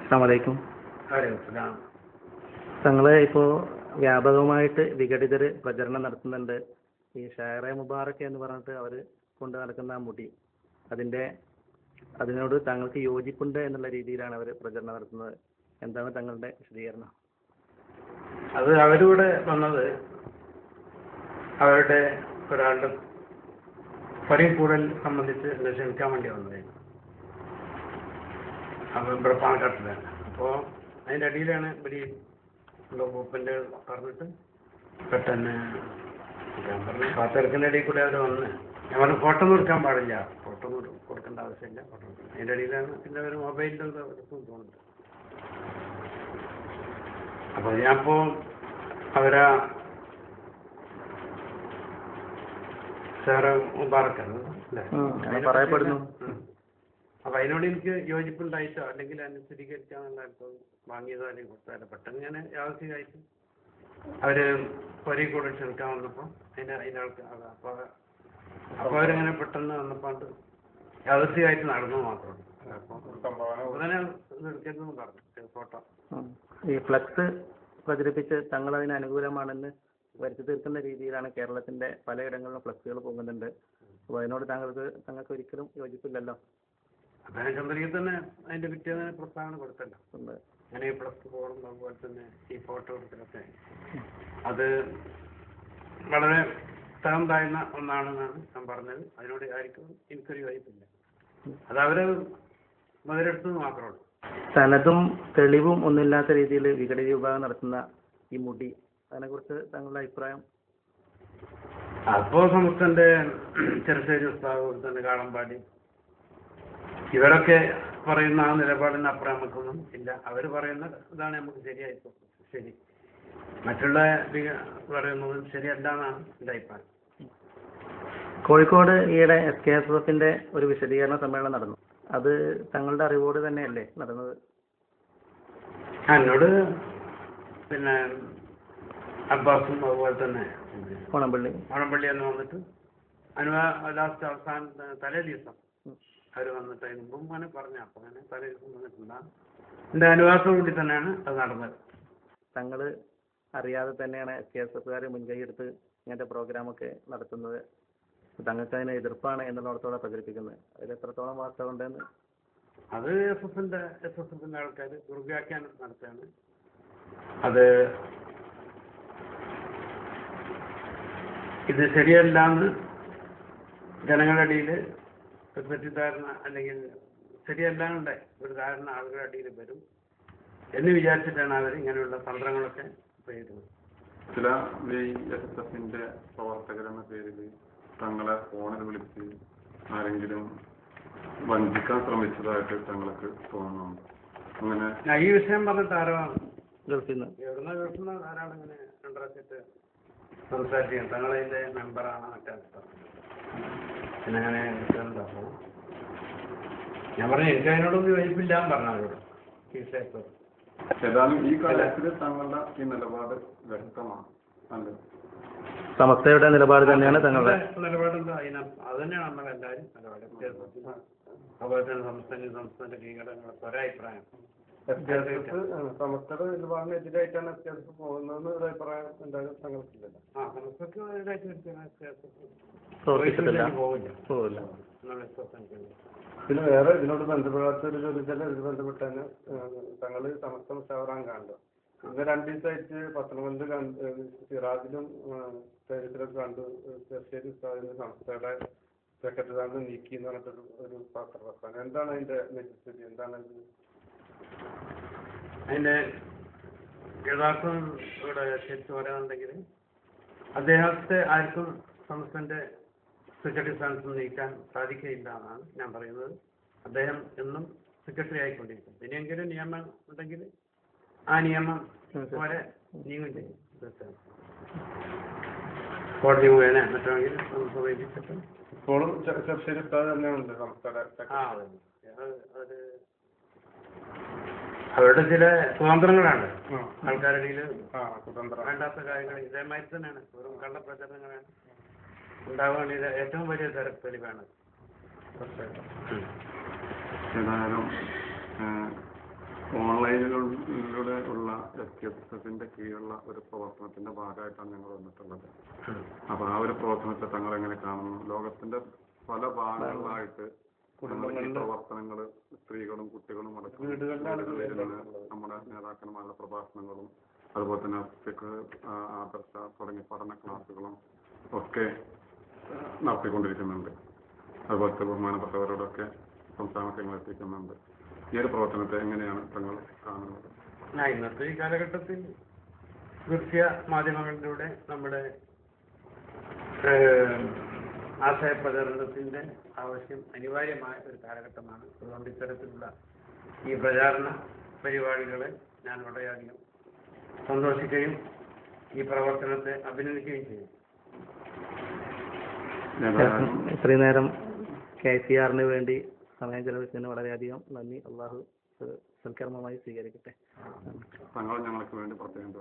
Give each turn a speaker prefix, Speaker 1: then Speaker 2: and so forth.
Speaker 1: അസ്സലാമലൈക്കും. തങ്ങള് ഇപ്പോൾ വ്യാപകമായിട്ട് വിഘടിതർ പ്രചരണം നടത്തുന്നുണ്ട്. ഈ ഷായറെ മുബാറക്ക് എന്ന് പറഞ്ഞിട്ട് അവർ കൊണ്ട് നടക്കുന്ന ആ മുടി, അതിനോട് താങ്കൾക്ക് യോജിപ്പുണ്ട് എന്നുള്ള രീതിയിലാണ് അവർ പ്രചരണം നടത്തുന്നത്. എന്താണ് തങ്ങളുടെ വിശദീകരണം?
Speaker 2: അത് അവരിവിടെ വന്നത് അവരുടെ ഒരാളുടെ കൂടൽ സംബന്ധിച്ച് ക്ഷണിക്കാൻ വേണ്ടി വന്നതായിരുന്നു. അപ്പോൾ ഇവിടെ പാണക്കാട്ടിലാണ്. അപ്പോൾ അതിൻ്റെ അടിയിലാണ് ഇവിടെ പൂപ്പൻ്റെ പറഞ്ഞിട്ട് പെട്ടെന്ന് ഞാൻ പറഞ്ഞു കാത്തിറക്കുന്ന ഇടയിൽ കൂടെ അവർ വന്ന് ഞാൻ പറഞ്ഞു ഫോട്ടോ ഒന്നും എടുക്കാൻ പാടില്ല, ഫോട്ടോ ഒന്നും കൊടുക്കേണ്ട ആവശ്യമില്ല, ഫോട്ടോ എടുക്കണം. അതിൻ്റെ അടിയിലാണ് പിന്നെ അവർ മൊബൈലിൽ എടുക്കും തോന്നുന്നത്. അപ്പോൾ ഞാനിപ്പോൾ അവരാ സാറ് മുബാറക്കാണ് അല്ലേ
Speaker 1: പറയപ്പെടുന്നു.
Speaker 2: അപ്പൊ അതിനോട് എനിക്ക് യോജിപ്പുണ്ടായിട്ടോ അല്ലെങ്കിൽ അനുസരിക്കാനുള്ള വാങ്ങിയതോ അല്ലെങ്കിൽ കൊടുത്താലോ പെട്ടെന്ന് ഞാൻ യാദൃശ്ചികമായിട്ട് അവര് ഒരേ കൂടെ ക്ഷണിക്കാൻ വന്നപ്പോൾ അതിൻ്റെ ആൾക്കാർ അപ്പൊ അവരിങ്ങനെ പെട്ടെന്ന് വന്നപ്പോൾ യാദൃശ്ചികമായിട്ട് നടന്നു മാത്രമേ. അപ്പൊ തന്നെ എടുക്കരുതെന്ന് പറഞ്ഞു ഫോട്ടോ.
Speaker 1: ഈ ഫ്ലക്സ് പ്രചരിപ്പിച്ച് തങ്ങൾ അതിന് അനുകൂലമാണെന്ന് വരുത്തി തീർക്കുന്ന രീതിയിലാണ് കേരളത്തിന്റെ പലയിടങ്ങളിലും ഫ്ലക്സുകൾ പോകുന്നുണ്ട്. അപ്പോൾ അതിനോട് താങ്കൾക്ക് ഒരിക്കലും യോജിപ്പില്ലല്ലോ.
Speaker 2: അദ്ദേഹം ചന്ദ്രയിൽ തന്നെ അതിന്റെ പിറ്റേന്ന് പ്രസ്താവന കൊടുത്തല്ലോ. അങ്ങനെ ഈ ഫ്ലക്സ് പോകണം, അതുപോലെ തന്നെ ഈ ഫോട്ടോ എടുക്കലൊക്കെ അത് വളരെ തരം താഴ്ന്ന ഒന്നാണെന്നാണ് ഞാൻ പറഞ്ഞത്. അതിനോട് ആയിരിക്കും എനിക്കൊരു യോജിപ്പില്ല. അത് അവര് മുതലെടുത്തത് മാത്രമേ ഉള്ളൂ.
Speaker 1: തനതും തെളിവും ഒന്നുമില്ലാത്ത രീതിയിൽ വിഘടിത വിഭാഗം നടത്തുന്ന ഈ മുടി, അതിനെക്കുറിച്ച് താങ്കളുടെ അഭിപ്രായം?
Speaker 2: അപ്പോ സംസ്ഥാനത്തെ ചെറുശ്ശേരി ഉസ്താദ് തന്നെ കാളമ്പാടി ഇവരൊക്കെ പറയുന്ന ആ നിലപാടിന് അപ്പുറം നമുക്കൊന്നും ഇല്ല. അവർ പറയുന്ന ഇതാണ് നമുക്ക് ശരിയായിപ്പോ ശരി, മറ്റുള്ള പറയുന്നതും ശരിയല്ല എന്നാണ് എൻ്റെ അഭിപ്രായം.
Speaker 1: കോഴിക്കോട് ഈയിടെ SKSSFന്റെ ഒരു വിശദീകരണ സമ്മേളനം നടന്നു. അത് തങ്ങളുടെ അറിവോട് തന്നെയല്ലേ നടന്നത്?
Speaker 2: എന്നോട് പിന്നെ അബ്ബാസും അതുപോലെ തന്നെ ഓണംപള്ളി എന്ന് വന്നിട്ട് ലാസ്റ്റ് അവസാന തലേ ദിവസം അവർ വന്നിട്ട് അതിന് മുമ്പ് അങ്ങനെ പറഞ്ഞു. അപ്പൊ അങ്ങനെ തലേ ദിവസം വന്നിട്ടുണ്ടാകും. എൻ്റെ അനുവാദത്തോടു കൂടി തന്നെയാണ് അത് നടന്നത്.
Speaker 1: തങ്ങൾ അറിയാതെ തന്നെയാണ് SKSSFകാർ മുൻകൈ എടുത്ത് ഇങ്ങനത്തെ പ്രോഗ്രാമൊക്കെ നടത്തുന്നത്. തങ്ങൾക്ക് അതിന് എതിർപ്പാണ് എന്നുള്ളടത്തോടെ പ്രചരിപ്പിക്കുന്നത്. അതിൽ എത്രത്തോളം വാസ്തവം ഉണ്ടെന്ന്?
Speaker 2: അത് SSFന്റെ ആൾക്കാർ ദുർവ്യാഖ്യാനം നടത്തുകയാണ്. അത് ഇത് ശരിയല്ല എന്ന് ജനങ്ങളുടെ ഇടയിൽ ഒരു തെറ്റിദ്ധാരണ അല്ലെങ്കിൽ ശരിയല്ലാണ്ട് ഒരു ധാരണ ആളുകളുടെ ഇടയിൽ വരും എന്ന് വിചാരിച്ചിട്ടാണ് അവർ ഇങ്ങനെയുള്ള തന്ത്രങ്ങളൊക്കെ ചെയ്യുന്നത്.
Speaker 3: ചില SSFന്റെ പ്രവർത്തകരെന്ന പേരിൽ തങ്ങളെ ഫോണിൽ വിളിച്ച് ആരെങ്കിലും വഞ്ചിക്കാൻ ശ്രമിച്ചതായിട്ട് തങ്ങൾക്ക് തോന്നുന്നുണ്ട്? അങ്ങനെ
Speaker 2: ഈ വിഷയം പറഞ്ഞിട്ട് ആരോ
Speaker 1: ഗൾഫിൽ
Speaker 2: നിന്ന് ആരാണ് ഇങ്ങനെ രണ്ടരച്ചിട്ട് സംസാരിക്കുന്നത് തങ്ങളതിന്റെ മെമ്പറാണ് മറ്റേ പിന്നെ അങ്ങനെ അപ്പോൾ ഞാൻ പറഞ്ഞു എനിക്ക് അതിനോടൊന്നും യോജിപ്പില്ല പറഞ്ഞു അവരോട്.
Speaker 3: ഏതായാലും ഈ കാര്യത്തിൽ തങ്ങളുടെ ഈ നിലപാട് വ്യക്തമാണ് അല്ലേ?
Speaker 1: സമസ്തയുടെ നിലപാട് തന്നെയാണ് തങ്ങളുടെ
Speaker 2: നിലപാടെന്താ? അത് തന്നെയാണ് നമ്മളെല്ലാവരും നിലപാട്. അതുപോലെ തന്നെ സംസ്ഥാന കീഴടങ്ങളൊക്കെ ഒരഭിപ്രായം.
Speaker 3: സമസ്തയുടെ നിലപാടിനെതിരായിട്ടാണ് SKSSF പോകുന്നതെന്ന് ഒരു അഭിപ്രായം എന്തായാലും തങ്ങൾക്കില്ലല്ലോ.
Speaker 2: സമസ്തക്ക് എതിരായിട്ട്
Speaker 1: പോവില്ല.
Speaker 3: പിന്നെ വേറെ ഇതിനോട് ബന്ധപ്പെടാത്ത ഒരു ചോദിച്ചാൽ ഇത് ബന്ധപ്പെട്ട് തന്നെ തങ്ങൾ സമസ്ത മുഷാവറാൻ കണ്ടു. ഇന്ന് 2 ദിവസമായിട്ട് പത്തനംതിട്ട സിറാജിലും ചരിത്രത്തിലൊക്കെ കണ്ടു ചെറുശ്ശേരി ഉസ്താദിന് സംസ്ഥയുടെ സെക്രട്ടറി സ്ഥാനത്ത് നീക്കി എന്ന് പറഞ്ഞിട്ടൊരു ഒരു പത്രപ്രസ്ഥാനം. എന്താണ് അതിന്റെ നിജസ്ഥിതി? എന്താണ്
Speaker 2: അതിന്റെ യഥാർത്ഥം ഇവിടെ ശരിക്കും പറയാനുണ്ടെങ്കിൽ അദ്ദേഹത്തെ ആർക്കും സംസ്ഥാനത്തിന്റെ സെക്രട്ടറി സ്ഥാനത്ത് നീക്കാൻ സാധിക്കുകയില്ല എന്നാണ് ഞാൻ പറയുന്നത്. അദ്ദേഹം എന്നും സെക്രട്ടറി ആയിക്കൊണ്ടിരിക്കും. ഇനിയെങ്കിലും നിയമം ഉണ്ടെങ്കിൽ ആ നിയമം പോലെ നീങ്ങും ചെയ്യും. കോടതി മുഖേന മറ്റെങ്കിൽ ഉപയോഗിച്ചിട്ട്
Speaker 3: ഇപ്പോഴും ചെറുശ്ശേരി ഉസ്താദ് തന്നെയുണ്ട് സംസ്ഥയുടെ.
Speaker 2: അവരുടെ ചില സ്വാതന്ത്ര്യങ്ങളാണ് ആൾക്കാരുടെ വേണ്ടാത്ത കാര്യങ്ങൾ ഇതേമാതിരി തന്നെയാണ്. വെറും കള്ളപ്രചരണങ്ങളാണ് ഉണ്ടാവാൻ ഇത് ഏറ്റവും വലിയ തെളിവാണ്.
Speaker 3: ഏതായാലും ഓൺലൈൻ ഓൺലൈനിലൂടെ ഉള്ള SKSSന്റെ കീഴിലുള്ള ഒരു പ്രവർത്തനത്തിന്റെ ഭാഗമായിട്ടാണ് ഞങ്ങൾ വന്നിട്ടുള്ളത്. അപ്പൊ ആ ഒരു പ്രവർത്തനത്തെ തങ്ങൾ എങ്ങനെ കാണുന്നു? ലോകത്തിന്റെ പല ഭാഗങ്ങളിലായിട്ട് ഈ പ്രവർത്തനങ്ങൾ സ്ത്രീകളും കുട്ടികളും അടക്കം നമ്മുടെ നേതാക്കന്മാരുടെ പ്രഭാഷണങ്ങളും അതുപോലെ തന്നെ ആദർശ തുടങ്ങിയ പഠന ക്ലാസുകളും ഒക്കെ നടത്തിക്കൊണ്ടിരിക്കുന്നുണ്ട്. അതുപോലത്തെ ബഹുമാനപ്പെട്ടവരോടൊക്കെ സംസ്ഥാനങ്ങൾ എത്തിക്കുന്നുണ്ട്. ഈ ഒരു പ്രവർത്തനത്തെ എങ്ങനെയാണ് തങ്ങൾ കാണുന്നത്?
Speaker 2: ഇന്നത്തെ ഈ കാലഘട്ടത്തിൽ ദൃശ്യ മാധ്യമങ്ങളിലൂടെ നമ്മുടെ ആശയപ്രചരണത്തിന്റെ ആവശ്യം അനിവാര്യമായ ഒരു കാലഘട്ടമാണ്. അതുകൊണ്ട് ഇത്തരത്തിലുള്ള ഈ പ്രചാരണ പരിപാടികളെ ഞാൻ വളരെയധികം സന്തോഷിക്കുകയും ഈ പ്രവർത്തനത്തെ അഭിനന്ദിക്കുകയും ചെയ്യും.
Speaker 1: ഇത്രയും നേരം KCR വേണ്ടി സമയം ചെലവഴിച്ചതിന് വളരെയധികം നന്ദി. അള്ളാഹു സൽക്കർമ്മമായി സ്വീകരിക്കട്ടെ.
Speaker 3: തങ്ങൾ ഞങ്ങൾക്ക് വേണ്ടി പ്രത്യേകം